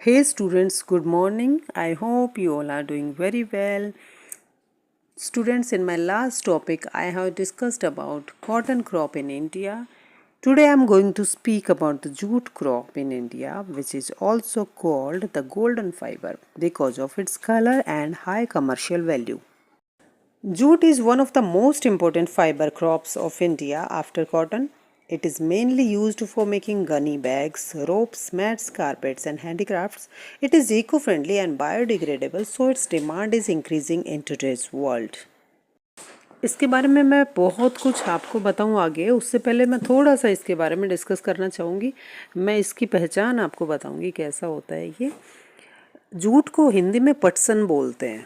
Hey students, good morning. I hope you all are doing very well. Students, in my last topic, I have discussed about cotton crop in India. Today I am going to speak about the jute crop in India, which is also called the golden fiber because of its color and high commercial value. Jute is one of the most important fiber crops of India after cotton. It is mainly used for making gunny bags, ropes, mats, carpets, and handicrafts. It is eco-friendly and biodegradable, so its demand is increasing in today's world. इसके बारे में मैं बहुत कुछ आपको बताऊं आगे, उससे पहले मैं थोड़ा सा इसके बारे में डिस्कस करना चाहूँगी। मैं इसकी पहचान आपको बताऊंगी कैसा होता है ये। जूट को हिंदी में पटसन बोलते हैं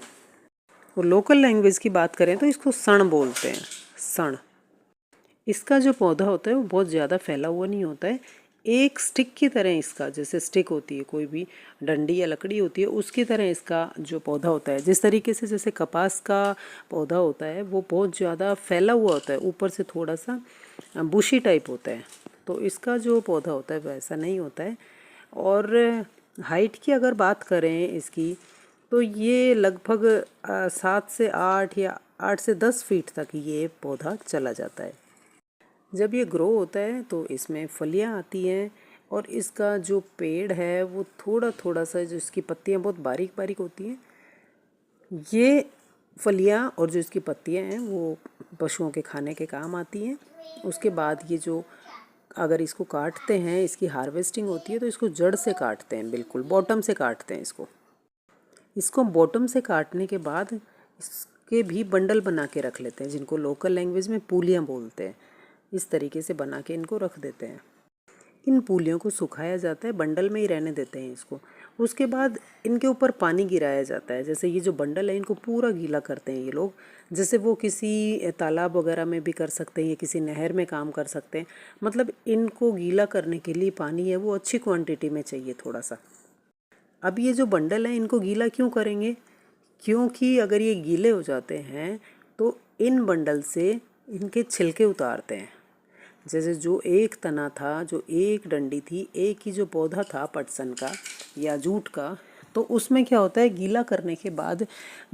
और लोकल लैंग्वेज की बात करें तो इसको सण बोलते हैं। सण इसका जो पौधा होता है वो बहुत ज़्यादा फैला हुआ नहीं होता है, एक स्टिक की तरह इसका, जैसे स्टिक होती है कोई भी डंडी या लकड़ी होती है उसकी तरह इसका जो पौधा होता है, जिस तरीके से जैसे कपास का पौधा होता है वो बहुत ज़्यादा फैला हुआ होता है, ऊपर से थोड़ा सा बुशी टाइप होता है, तो इसका जो पौधा होता है वैसा नहीं होता है। और हाइट की अगर बात करें इसकी तो ये लगभग 7 से 8 या 8 से 10 फीट तक ये पौधा चला जाता है। जब ये ग्रो होता है तो इसमें फलियां आती हैं और इसका जो पेड़ है वो थोड़ा थोड़ा सा, जो इसकी पत्तियां बहुत बारीक बारीक होती हैं, ये फलियां और जो इसकी पत्तियां हैं वो पशुओं के खाने के काम आती हैं। उसके बाद ये जो, अगर इसको काटते हैं, इसकी हार्वेस्टिंग होती है तो इसको जड़ से काटते हैं, बिल्कुल बॉटम से काटते हैं इसको बॉटम से काटने के बाद इसके भी बंडल बना के रख लेते हैं, जिनको लोकल लैंग्वेज में पूलियाँ बोलते हैं। इस तरीके से बना के इनको रख देते हैं। इन पूलियों को सुखाया जाता है, बंडल में ही रहने देते हैं इसको। उसके बाद इनके ऊपर पानी गिराया जाता है, जैसे ये जो बंडल है इनको पूरा गीला करते हैं ये लोग, जैसे वो किसी तालाब वगैरह में भी कर सकते हैं या किसी नहर में काम कर सकते हैं। मतलब इनको गीला करने के लिए पानी है वो अच्छी क्वांटिटी में चाहिए थोड़ा सा। अब ये जो बंडल है इनको गीला क्यों करेंगे, क्योंकि अगर ये गीले हो जाते हैं तो इन बंडल से इनके छिलके उतारते हैं। जैसे जो एक तना था, जो एक डंडी थी, एक ही जो पौधा था पटसन का या जूट का, तो उसमें क्या होता है, गीला करने के बाद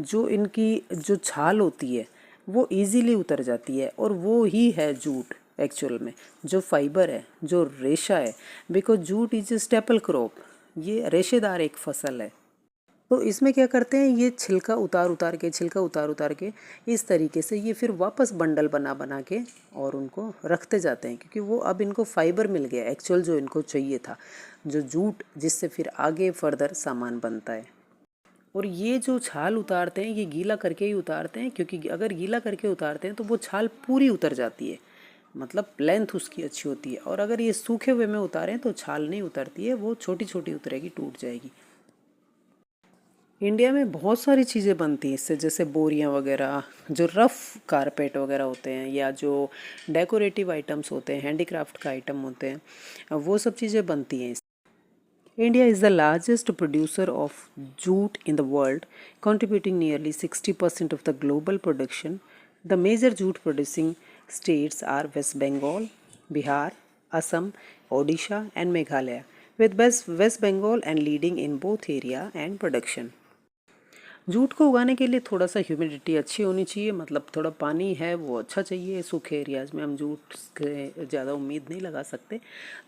जो इनकी जो छाल होती है वो इजीली उतर जाती है, और वो ही है जूट एक्चुअल में, जो फाइबर है, जो रेशा है। Because jute is a staple crop, ये रेशेदार एक फसल है। तो इसमें क्या करते हैं, ये छिलका उतार उतार के इस तरीके से ये फिर वापस बंडल बना बना के और उनको रखते जाते हैं, क्योंकि वो अब इनको फाइबर मिल गया एक्चुअल जो इनको चाहिए था, जो जूट, जिससे फिर आगे फर्दर सामान बनता है। और ये जो छाल उतारते हैं ये गीला करके ही उतारते हैं, क्योंकि अगर गीला करके उतारते हैं तो वो छाल पूरी उतर जाती है, मतलब लेंथ उसकी अच्छी होती है। और अगर ये सूखे हुए में उतारें तो छाल नहीं उतरती है, वो छोटी छोटी उतरेगी, टूट जाएगी। इंडिया में बहुत सारी चीज़ें बनती हैं इससे, जैसे बोरियां वगैरह, जो रफ़ कारपेट वगैरह होते हैं, या जो डेकोरेटिव आइटम्स होते हैं, हैंडीक्राफ्ट का आइटम होते हैं, वो सब चीज़ें बनती हैं। India is the largest producer of jute in the world, contributing nearly 60% of the global production. The major jute producing states are West Bengal, Bihar, Assam, Odisha, and Meghalaya, with West Bengal and leading in both area and production. Jute को उगाने के लिए थोड़ा सा humidity अच्छी होनी चाहिए, मतलब थोड़ा पानी है वो अच्छा चाहिए। सूखे एरियाज़ में हम जूट से ज़्यादा उम्मीद नहीं लगा सकते।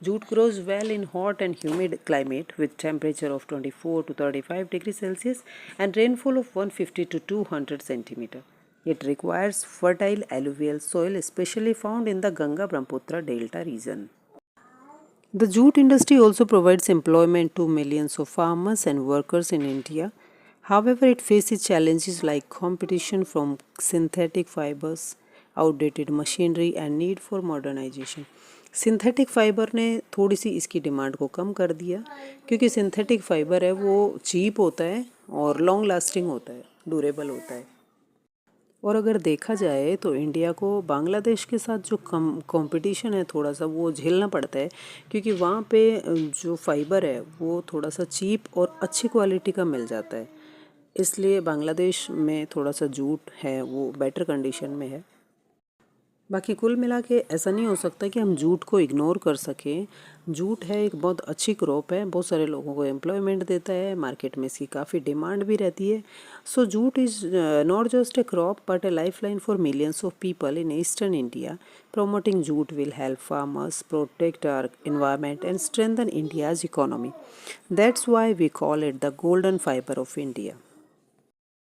Jute grows well in hot and humid climate with temperature of 24 to 35 degree Celsius and rainfall of 150 to 200 centimetre. It requires fertile alluvial soil, especially found in the Ganga-Brahmaputra Delta region. The jute industry also provides employment to millions of farmers and workers in India. However, it faces challenges like competition from synthetic fibers, outdated machinery, and need for modernization. Synthetic fibre ने थोड़ी सी इसकी demand को कम कर दिया, क्योंकि synthetic fibre है वो cheap होता है और लॉन्ग लास्टिंग होता है, ड्यूरेबल होता है। और अगर देखा जाए तो इंडिया को बांग्लादेश के साथ जो कंपटीशन है थोड़ा सा वो झेलना पड़ता है, क्योंकि वहाँ पे जो फाइबर है वो थोड़ा सा चीप और अच्छी क्वालिटी का मिल जाता है, इसलिए बांग्लादेश में थोड़ा सा जूट है वो बेटर कंडीशन में है। बाकी कुल मिला के ऐसा नहीं हो सकता कि हम जूट को इग्नोर कर सकें। जूट है एक बहुत अच्छी क्रॉप है, बहुत सारे लोगों को एम्प्लॉयमेंट देता है, मार्केट में इसकी काफ़ी डिमांड भी रहती है। So jute is not just a crop but a lifeline for millions of people in eastern India. Promoting jute will help farmers protect our environment and strengthen India's economy. That's why we call it the golden fiber of India.